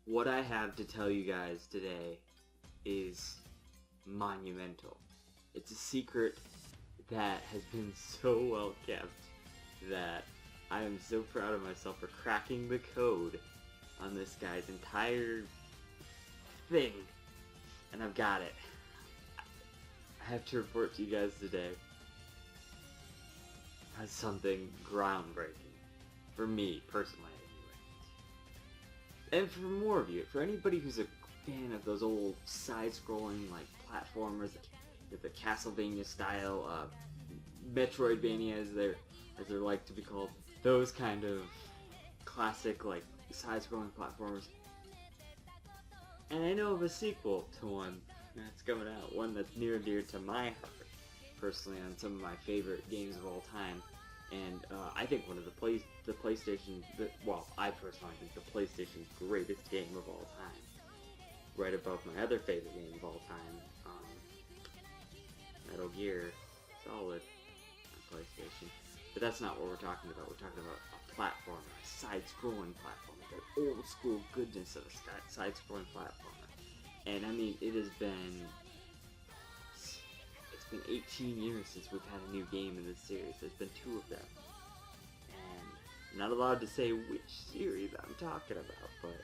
What I have to tell you guys today is monumental. It's a secret that has been so well kept that I am so proud of myself for cracking the code on this guy's entire thing. And I've got it. I have to report to you guys today as something groundbreaking. For me, personally, anyway. And for more of you, for anybody who's a fan of those old side-scrolling, like, platformers, the Castlevania style, Metroidvania as they're like to be called, those kind of classic, like, side-scrolling platformers. And I know of a sequel to one that's coming out, one that's near and dear to my heart, personally, on some of my favorite games of all time. And I think one of I personally think the PlayStation's greatest game of all time. Right above my other favorite game of all time, Metal Gear Solid on PlayStation. But that's not what we're talking about. We're talking about a platformer, a side-scrolling platformer, the old school goodness of a side-scrolling platformer. And I mean, it's been 18 years since we've had a new game in this series. There's been 2 of them. And I'm not allowed to say which series I'm talking about, but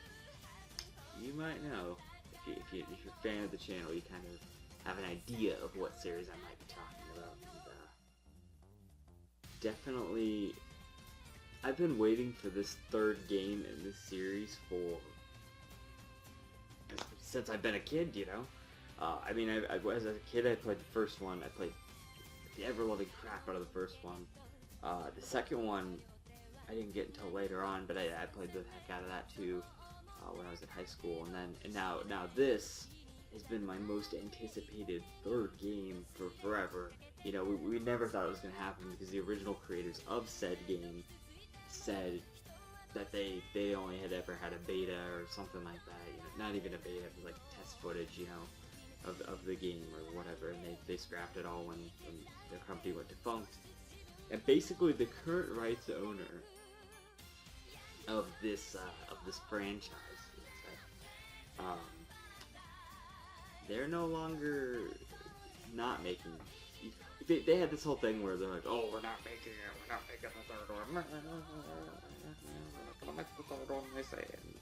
you might know. If you're a fan of the channel, you kind of have an idea of what series I might be talking about. And, definitely, I've been waiting for this 3rd game in this series since I've been a kid, you know? I mean, as a kid, I played the first one. I played the ever-loving crap out of the first one. The second one, I didn't get until later on, but I played the heck out of that too when I was in high school. And now this has been my most anticipated 3rd game for forever. You know, we never thought it was going to happen because the original creators of said game said that they only had ever had a beta or something like that. You know, not even a beta, but like test footage, you know, of the game or whatever, and they scrapped it all when their company went defunct. And basically, the current rights owner of this franchise, they're no longer not making. They had this whole thing where they're like, oh, we're not making the 3rd one. We're gonna make the 3rd one, they say. And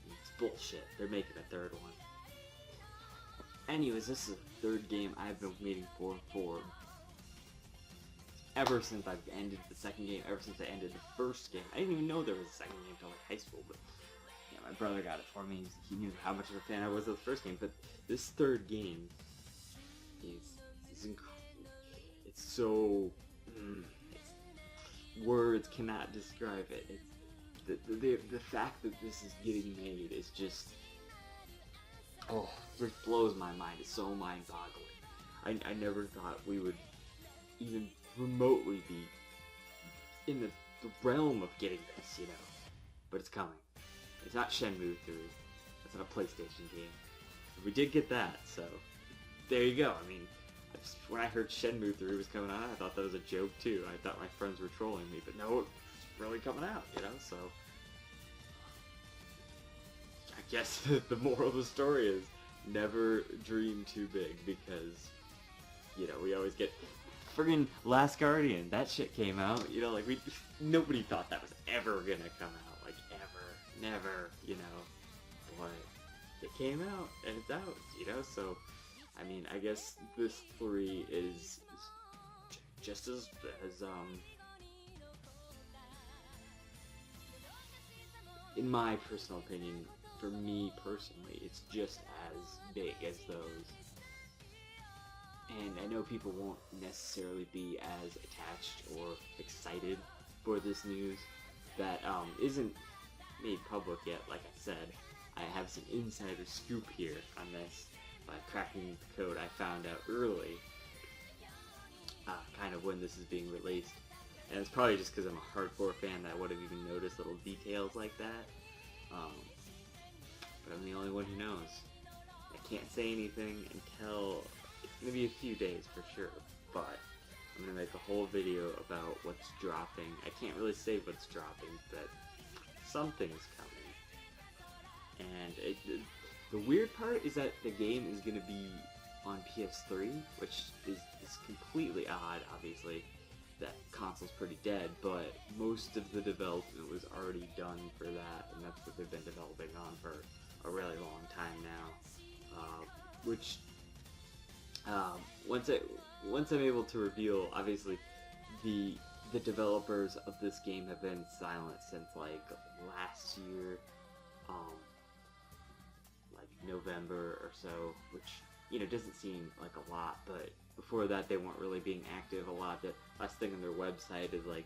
it's bullshit. They're making a 3rd one. Anyways, this is the 3rd game I've been waiting for ever since I've ended the 2nd game, ever since I ended the 1st game. I didn't even know there was a 2nd game until like high school, but yeah, my brother got it for me. He knew how much of a fan I was of the 1st game, but this 3rd game is incredible. It's so... words cannot describe it. It's the fact that this is getting made is just... oh, it blows my mind. It's so mind-boggling. I never thought we would even remotely be in the realm of getting this, you know. But it's coming. It's not Shenmue 3. It's not a PlayStation game. We did get that, so there you go. I mean, when I heard Shenmue 3 was coming out, I thought that was a joke too. I thought my friends were trolling me, but no, it's really coming out, you know, so... I guess the moral of the story is never dream too big, because, you know, we always get friggin' Last Guardian. That shit came out, you know, like nobody thought that was ever gonna come out, like ever, never, you know, but it came out and it's out, you know, so I mean, I guess this 3 is just as in my personal opinion, for me personally, it's just as big as those. And I know people won't necessarily be as attached or excited for this news that isn't made public yet. Like I said, I have some insider scoop here on this. By cracking the code, I found out early, kind of when this is being released. And it's probably just because I'm a hardcore fan that I would have even noticed little details like that. But I'm the only one who knows. I can't say anything until it's going to be a few days for sure, but I'm going to make a whole video about what's dropping. I can't really say what's dropping, but something's coming. And the weird part is that the game is going to be on PS3, which is completely odd, obviously. That console's pretty dead, but most of the development was already done for that, and that's what they've been developing on for a really long time now. Which, once I'm able to reveal, obviously, the developers of this game have been silent since like last year, like November or so, which, you know, doesn't seem like a lot, but before that they weren't really being active a lot. The last thing on their website is like,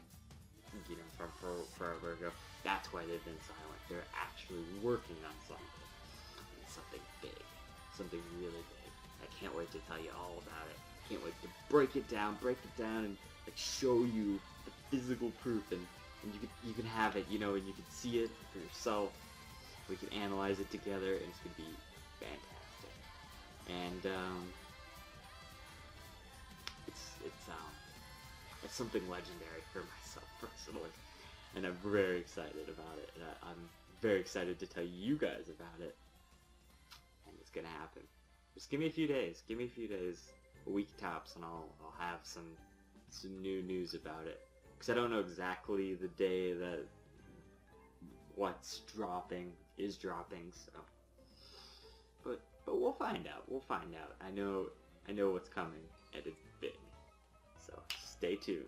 you know, from forever ago. That's why they've been silent. They're actually working on something big, something really big. I can't wait to tell you all about it. Can't wait to break it down and like show you the physical proof, and you can have it, you know, and you can see it for yourself. We can analyze it together, and it's gonna be fantastic. And it's something legendary for myself personally, and I'm very excited about it. And I'm very excited to tell you guys about it, and it's gonna happen. Just give me a few days. Give me a few days, a week tops, and I'll have some new news about it. Because I don't know exactly the day that what's dropping is dropping. So, but we'll find out. We'll find out. I know what's coming, and it's big. So stay tuned.